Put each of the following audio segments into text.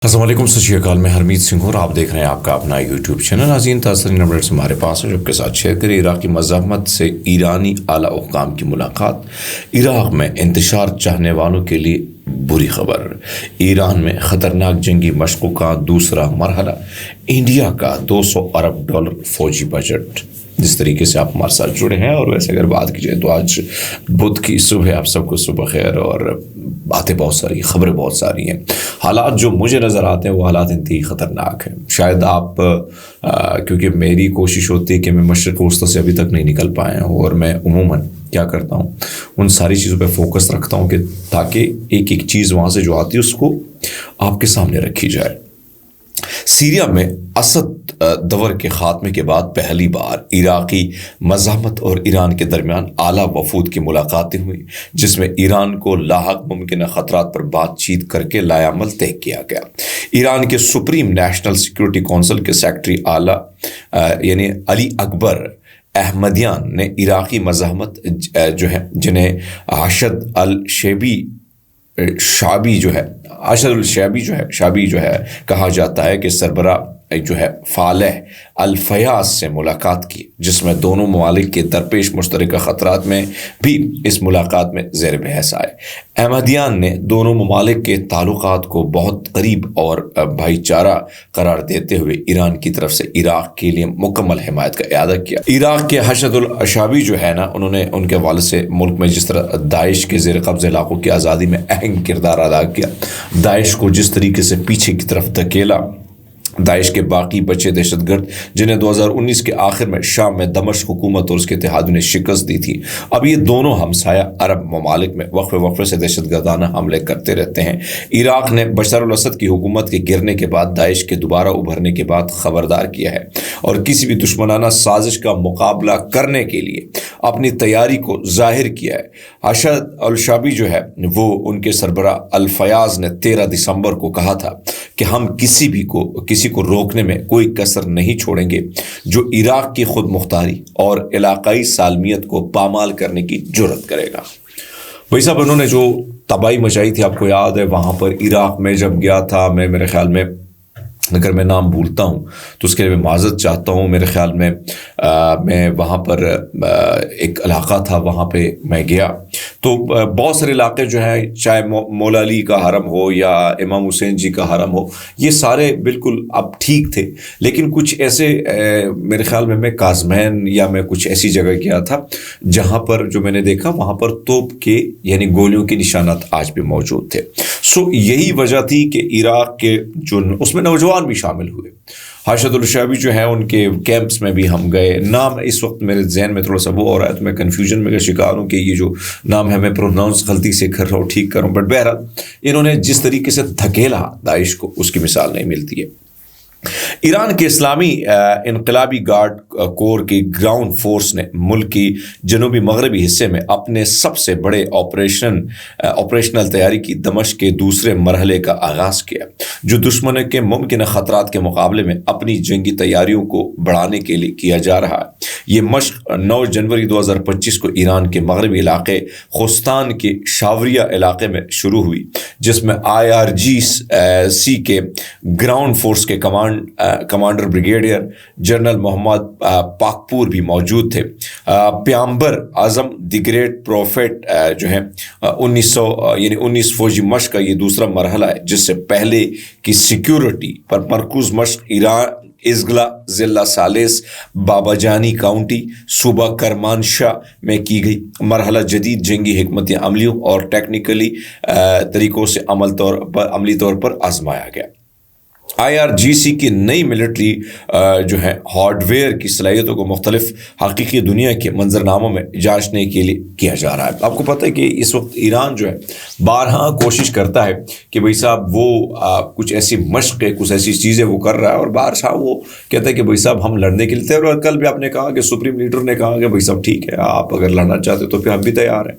السلام علیکم، ست شری اکال، میں ہرمیت سنگھ ہوں اور آپ دیکھ رہے ہیں آپ کا اپنا یوٹیوب چینل۔ ناظرین، تاثرین اپڈیٹس ہمارے پاس ہیں جو آپ کے ساتھ شیئر کریں۔ عراقی مزاحمت سے ایرانی اعلیٰ حکام کی ملاقات، عراق میں انتشار چاہنے والوں کے لیے بری خبر۔ ایران میں خطرناک جنگی مشقوں کا دوسرا مرحلہ، انڈیا کا $200 ارب فوجی بجٹ۔ جس طریقے سے آپ ہمارے ساتھ جڑے ہیں، اور ویسے اگر بات کی جائے تو آج بدھ کی صبح، آپ سب کو صبح خیر، اور باتیں بہت ساری، خبریں بہت ساری ہیں۔ حالات جو مجھے نظر آتے ہیں وہ حالات انتہائی خطرناک ہیں۔ شاید آپ کیونکہ میری کوشش ہوتی ہے کہ میں مشرق وسطی سے ابھی تک نہیں نکل پایا ہوں، اور میں عموماً کیا کرتا ہوں، ان ساری چیزوں پہ فوکس رکھتا ہوں کہ تاکہ ایک ایک چیز وہاں سے جو آتی ہے اس کو آپ کے سامنے رکھی جائے۔ سیریا میں اسد دور کے خاتمے کے بعد پہلی بار عراقی مزاحمت اور ایران کے درمیان اعلیٰ وفود کی ملاقاتیں ہوئیں، جس میں ایران کو لاحق ممکنہ خطرات پر بات چیت کر کے لائے عمل طے کیا گیا۔ ایران کے سپریم نیشنل سیکورٹی کونسل کے سیکرٹری اعلیٰ یعنی علی اکبر احمدیان نے عراقی مزاحمت جو ہے، جنہیں اشد شعبی جو ہے کہا جاتا ہے، کہ سربراہ جو ہے فالح الفیاض سے ملاقات کی، جس میں دونوں ممالک کے درپیش مشترکہ خطرات میں بھی اس ملاقات میں زیر بحث آئے۔ احمدیان نے دونوں ممالک کے تعلقات کو بہت قریب اور بھائی چارہ قرار دیتے ہوئے ایران کی طرف سے عراق کے لیے مکمل حمایت کا اعادہ کیا۔ عراق کے اشد الشعبی جو ہے نا، انہوں نے ان کے والد سے ملک میں جس طرح داعش کے زیر قبضہ علاقوں کی آزادی میں اہم کردار ادا کیا، داعش کو جس طریقے سے پیچھے کی طرف دھکیلا، داعش کے باقی بچے دہشت گرد جنہیں 2019 کے آخر میں شام میں دمشق حکومت اور اس کے اتحادیوں نے شکست دی تھی، اب یہ دونوں ہمسایہ عرب ممالک میں وقفے سے دہشت گردانہ حملے کرتے رہتے ہیں۔ عراق نے بشار الاسد کی حکومت کے گرنے کے بعد داعش کے دوبارہ ابھرنے کے بعد خبردار کیا ہے، اور کسی بھی دشمنانہ سازش کا مقابلہ کرنے کے لیے اپنی تیاری کو ظاہر کیا ہے۔ اشد الشعبی جو ہے وہ ان کے سربراہ الفیاض نے 13 دسمبر کو کہا تھا کہ ہم کسی کو روکنے میں کوئی کسر نہیں چھوڑیں گے جو عراق کی خود مختاری اور علاقائی سالمیت کو پامال کرنے کی جرات کرے گا۔ وہی صاحب انہوں نے جو تباہی مچائی تھی، آپ کو یاد ہے، وہاں پر عراق میں جب گیا تھا، میرے خیال میں اگر میں نام بھولتا ہوں تو اس کے لیے میں معذرت چاہتا ہوں۔ میرے خیال میں میں وہاں پر ایک علاقہ تھا، وہاں پہ میں گیا تو بہت سارے علاقے جو ہیں، چاہے مولا علی کا حرم ہو یا امام حسین جی کا حرم ہو، یہ سارے بالکل اب ٹھیک تھے، لیکن کچھ ایسے میرے خیال میں کاظمین یا میں کچھ ایسی جگہ گیا تھا جہاں پر جو میں نے دیکھا وہاں پر توپ کے یعنی گولیوں کے نشانات آج بھی موجود تھے۔ یہی وجہ تھی کہ عراق کے جو اس میں نوجوان بھی شامل ہوئے، اشد الشعبی جو ہیں ان کے کیمپس میں بھی ہم گئے۔ نام اس وقت میرے ذہن میں تھوڑا سا وہ ہو رہا ہے تو میں کنفیوژن میں کا شکار ہوں کہ یہ جو نام ہے میں پروناؤنس غلطی سے کر رہا ہوں، ٹھیک کر رہا ہوں، بٹ بہرحال انہوں نے جس طریقے سے دھکیلا داعش کو، اس کی مثال نہیں ملتی ہے۔ ایران کے اسلامی انقلابی گارڈ کور کی گراؤنڈ فورس نے ملک کی جنوبی مغربی حصے میں اپنے سب سے بڑے آپریشنل تیاری کی دمشق کے دوسرے مرحلے کا آغاز کیا، جو دشمنوں کے ممکنہ خطرات کے مقابلے میں اپنی جنگی تیاریوں کو بڑھانے کے لیے کیا جا رہا ہے۔ یہ مشق 9 جنوری 2025 کو ایران کے مغربی علاقے خوستان کے شاوریہ علاقے میں شروع ہوئی، جس میں IRGC کے گراؤنڈ فورس کے کمانڈر بریگیڈیئر جنرل محمد پاکپور بھی موجود تھے۔ پیامبر اعظم دی گریٹ پروفیٹ جو ہے 19 فوجی مشق کا یہ دوسرا مرحلہ ہے، جس سے پہلے کی سیکیورٹی پر مرکوز مشق ایران ازگلا ضلع سالس بابا جانی کاؤنٹی صوبہ کرمانشاہ میں کی گئی۔ مرحلہ جدید جنگی حکمت عملیوں اور ٹیکنیکلی طریقوں سے عملی طور پر آزمایا گیا۔ IRGC کی نئی ملٹری جو ہے ہارڈ ویئر کی صلاحیتوں کو مختلف حقیقی دنیا کے منظرناموں میں جانچنے کے لیے کیا جا رہا ہے۔ آپ کو پتہ ہے کہ اس وقت ایران جو ہے بارہا کوشش کرتا ہے کہ بھائی صاحب وہ کچھ ایسی مشق ہے، کچھ ایسی چیزیں وہ کر رہا ہے، اور بارہا وہ کہتا ہے کہ بھائی صاحب ہم لڑنے کے لیے تیار، اور کل بھی آپ نے کہا کہ سپریم لیڈر نے کہا کہ بھائی صاحب ٹھیک ہے، آپ اگر لڑنا چاہتے تو پھر ہم بھی تیار ہیں۔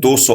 $200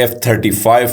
F-35